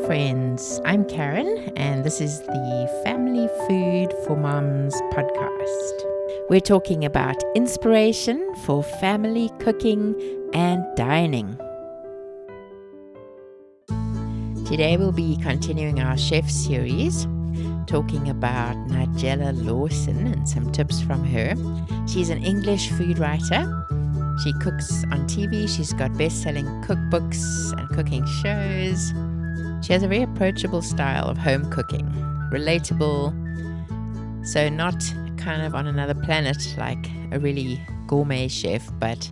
friends. I'm Karen, and this is the Family Food for Moms podcast. We're talking about inspiration for family cooking and dining. Today we'll be continuing our chef series, talking about Nigella Lawson and some tips from her. She's an English food writer. She cooks on TV. She's got best-selling cookbooks and cooking shows. She has a very approachable style of home cooking, relatable, so not kind of on another planet like a really gourmet chef, but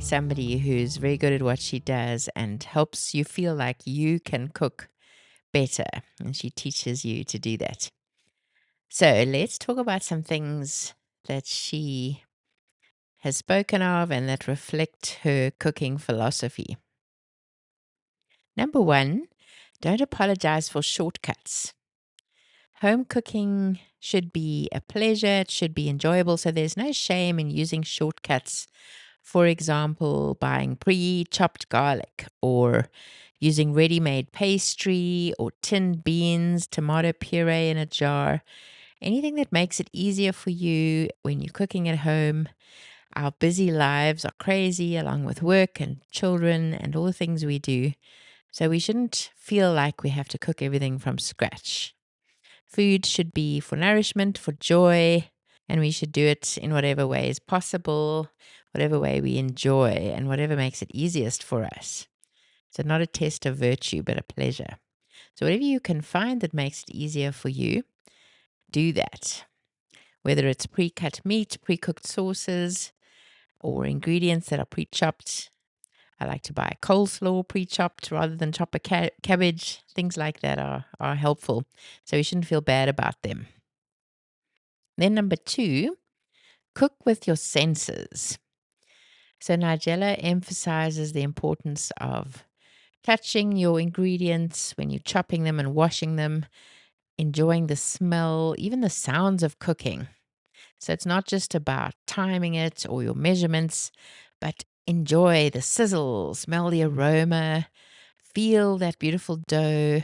somebody who's very good at what she does and helps you feel like you can cook better, and she teaches you to do that. So let's talk about some things that she has spoken of and that reflect her cooking philosophy. Number one, don't apologize for shortcuts. Home cooking should be a pleasure. It should be enjoyable. So there's no shame in using shortcuts. For example, buying pre-chopped garlic or using ready-made pastry or tinned beans, tomato puree in a jar. Anything that makes it easier for you when you're cooking at home. Our busy lives are crazy, along with work and children and all the things we do. So we shouldn't feel like we have to cook everything from scratch. Food should be for nourishment, for joy, and we should do it in whatever way is possible, whatever way we enjoy, and whatever makes it easiest for us. So not a test of virtue, but a pleasure. So whatever you can find that makes it easier for you, do that. Whether it's pre-cut meat, pre-cooked sauces, or ingredients that are pre-chopped. I like to buy coleslaw pre-chopped rather than chop a cabbage. Things like that are helpful. So you shouldn't feel bad about them. Then number two, cook with your senses. So Nigella emphasizes the importance of touching your ingredients when you're chopping them and washing them, enjoying the smell, even the sounds of cooking. So it's not just about timing it or your measurements, but enjoy the sizzle, smell the aroma, feel that beautiful dough.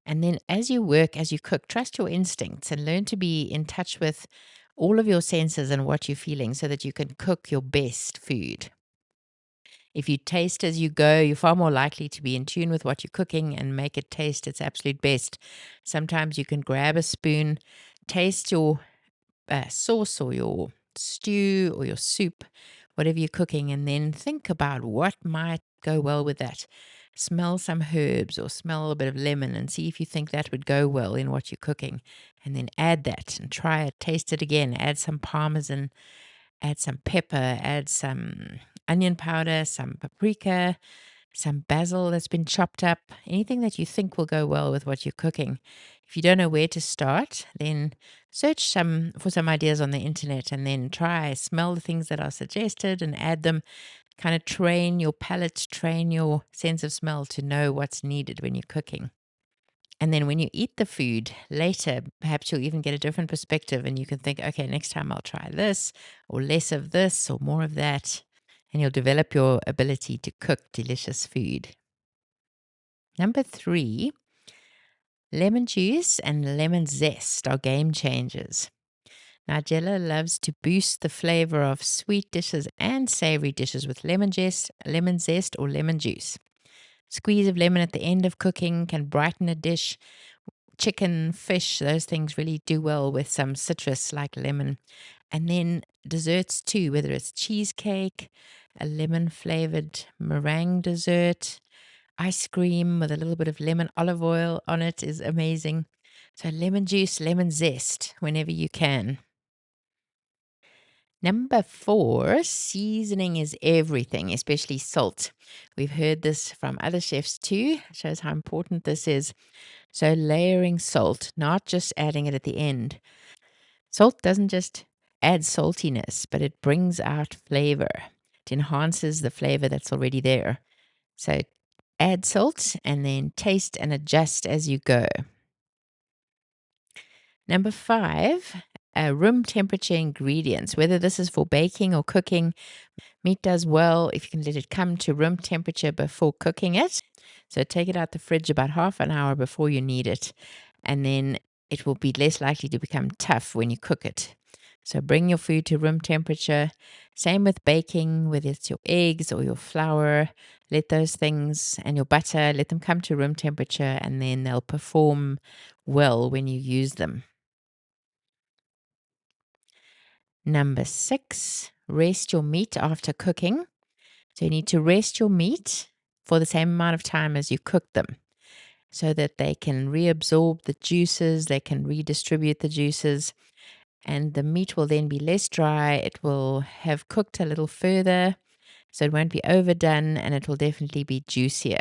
And then as you work, as you cook, trust your instincts and learn to be in touch with all of your senses and what you're feeling so that you can cook your best food. If you taste as you go, you're far more likely to be in tune with what you're cooking and make it taste its absolute best. Sometimes you can grab a spoon, taste your sauce or your stew or your soup, whatever you're cooking, and then think about what might go well with that. Smell some herbs or smell a bit of lemon and see if you think that would go well in what you're cooking. And then add that and try it, taste it again. Add some parmesan, add some pepper, add some onion powder, some paprika, some basil that's been chopped up, anything that you think will go well with what you're cooking. If you don't know where to start, then search for some ideas on the internet and then smell the things that are suggested and add them. Kind of train your palate, train your sense of smell to know what's needed when you're cooking. And then when you eat the food later, perhaps you'll even get a different perspective and you can think, okay, next time I'll try this or less of this or more of that. And you'll develop your ability to cook delicious food. Number three, lemon juice and lemon zest are game changers. Nigella loves to boost the flavor of sweet dishes and savory dishes with lemon zest or lemon juice. Squeeze of lemon at the end of cooking can brighten a dish. Chicken, fish, those things really do well with some citrus like lemon. And then desserts too, whether it's cheesecake, a lemon-flavored meringue dessert, ice cream with a little bit of lemon olive oil on it is amazing. So lemon juice, lemon zest, whenever you can. Number four, seasoning is everything, especially salt. We've heard this from other chefs too. Shows how important this is. So layering salt, not just adding it at the end. Salt doesn't just add saltiness, but it brings out flavor. It enhances the flavor that's already there. So add salt and then taste and adjust as you go. Number five, room temperature ingredients, whether this is for baking or cooking, Meat does well if you can let it come to room temperature before cooking it. So take it out the fridge about half an hour before you need it, and then it will be less likely to become tough when you cook it. So bring your food to room temperature. Same with baking, whether it's your eggs or your flour. Let those things and your butter, let them come to room temperature, and then they'll perform well when you use them. Number 6, rest your meat after cooking. So you need to rest your meat for the same amount of time as you cook them, so that they can reabsorb the juices, they can redistribute the juices, and the meat will then be less dry. It will have cooked a little further, so it won't be overdone, and it will definitely be juicier.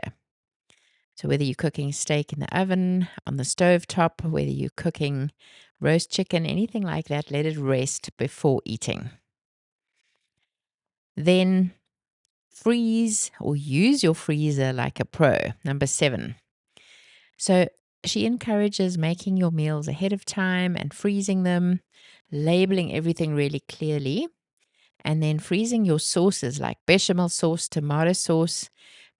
So whether you're cooking steak in the oven, on the stove top, whether you're cooking roast chicken, anything like that, let it rest before eating. Then freeze or use your freezer like a pro. Number 7. So she encourages making your meals ahead of time and freezing them, labeling everything really clearly, and then freezing your sauces like bechamel sauce, tomato sauce,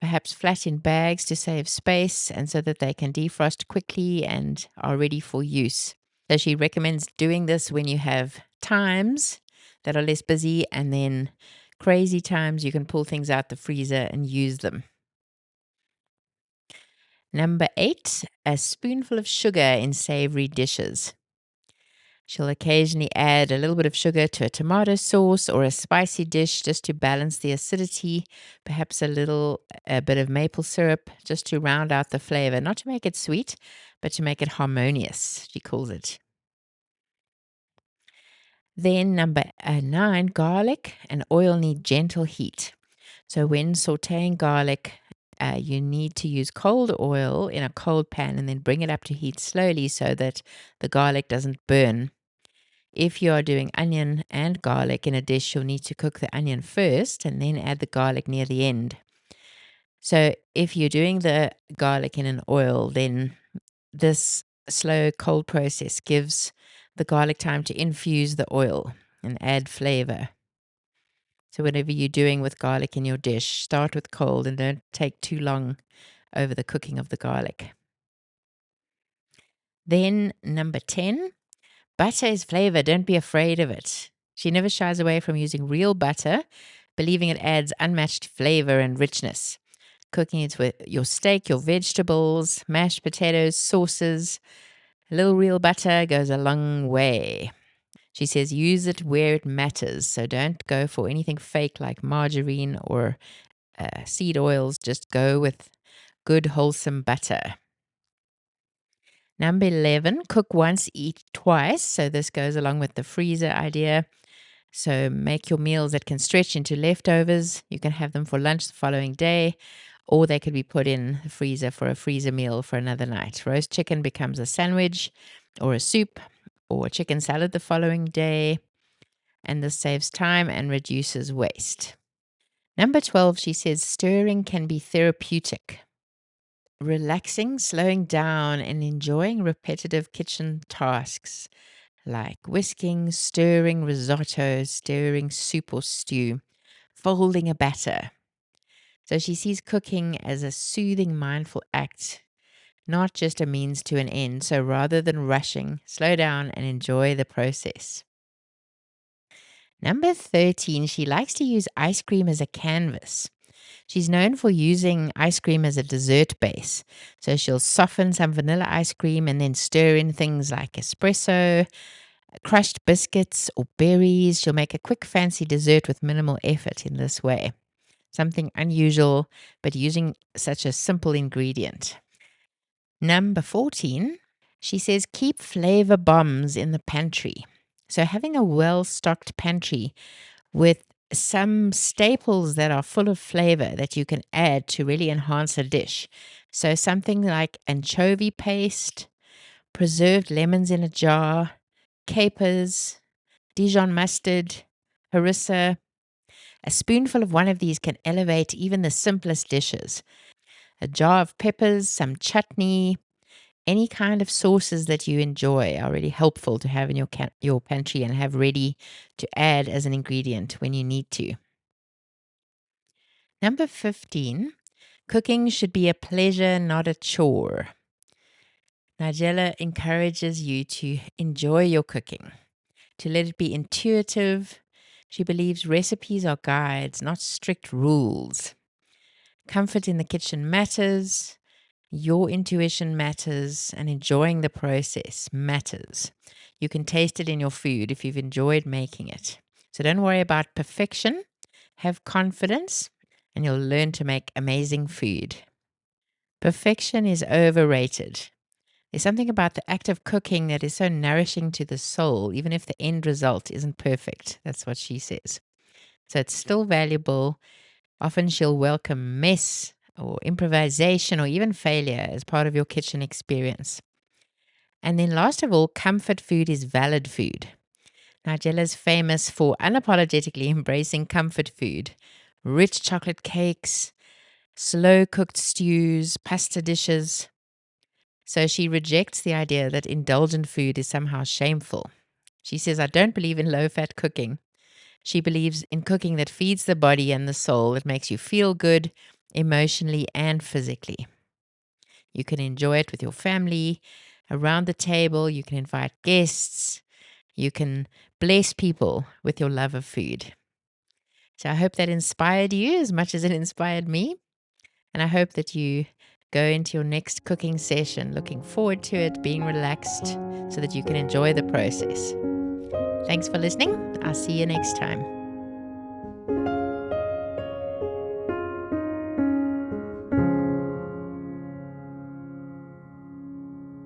perhaps flat in bags to save space and so that they can defrost quickly and are ready for use. So she recommends doing this when you have times that are less busy, and then crazy times you can pull things out the freezer and use them. Number 8, a spoonful of sugar in savory dishes. She'll occasionally add a little bit of sugar to a tomato sauce or a spicy dish just to balance the acidity, perhaps a bit of maple syrup just to round out the flavor, not to make it sweet, but to make it harmonious, she calls it. Then number 9, garlic and oil need gentle heat. So when sauteing garlic, you need to use cold oil in a cold pan and then bring it up to heat slowly so that the garlic doesn't burn. If you are doing onion and garlic in a dish, you'll need to cook the onion first and then add the garlic near the end. So if you're doing the garlic in an oil, then this slow cold process gives the garlic time to infuse the oil and add flavor. So whatever you're doing with garlic in your dish, start with cold and don't take too long over the cooking of the garlic. Then number 10, butter is flavor. Don't be afraid of it. She never shies away from using real butter, believing it adds unmatched flavor and richness. Cooking it with your steak, your vegetables, mashed potatoes, sauces. A little real butter goes a long way. She says use it where it matters. So don't go for anything fake like margarine or seed oils. Just go with good, wholesome butter. Number 11, cook once, eat twice. So this goes along with the freezer idea. So make your meals that can stretch into leftovers. You can have them for lunch the following day, or they could be put in the freezer for a freezer meal for another night. Roast chicken becomes a sandwich or a soup or a chicken salad the following day. And this saves time and reduces waste. Number 12, she says stirring can be therapeutic. Relaxing, slowing down, and enjoying repetitive kitchen tasks like whisking, stirring risotto, stirring soup or stew, folding a batter. So she sees cooking as a soothing, mindful act, not just a means to an end. So rather than rushing, slow down and enjoy the process. Number 13, she likes to use ice cream as a canvas. She's known for using ice cream as a dessert base. So she'll soften some vanilla ice cream and then stir in things like espresso, crushed biscuits, or berries. She'll make a quick fancy dessert with minimal effort in this way. Something unusual, but using such a simple ingredient. Number 14, she says keep flavor bombs in the pantry. So having a well-stocked pantry with some staples that are full of flavor that you can add to really enhance a dish. So something like anchovy paste, preserved lemons in a jar, capers, Dijon mustard, harissa. A spoonful of one of these can elevate even the simplest dishes. A jar of peppers, some chutney, any kind of sauces that you enjoy are really helpful to have in your pantry and have ready to add as an ingredient when you need to. Number 15, cooking should be a pleasure, not a chore. Nigella encourages you to enjoy your cooking, to let it be intuitive. She believes recipes are guides, not strict rules. Comfort in the kitchen matters, your intuition matters, and enjoying the process matters. You can taste it in your food if you've enjoyed making it. So don't worry about perfection. Have confidence, and you'll learn to make amazing food. Perfection is overrated. There's something about the act of cooking that is so nourishing to the soul, even if the end result isn't perfect. That's what she says. So it's still valuable. Often she'll welcome mess or improvisation or even failure as part of your kitchen experience. And then last of all, comfort food is valid food. Nigella's famous for unapologetically embracing comfort food, rich chocolate cakes, slow cooked stews, pasta dishes. So she rejects the idea that indulgent food is somehow shameful. She says, I don't believe in low fat cooking. She believes in cooking that feeds the body and the soul, that makes you feel good emotionally and physically. You can enjoy it with your family, around the table. You can invite guests. You can bless people with your love of food. So I hope that inspired you as much as it inspired me. And I hope that you go into your next cooking session looking forward to it, being relaxed so that you can enjoy the process. Thanks for listening. I'll see you next time.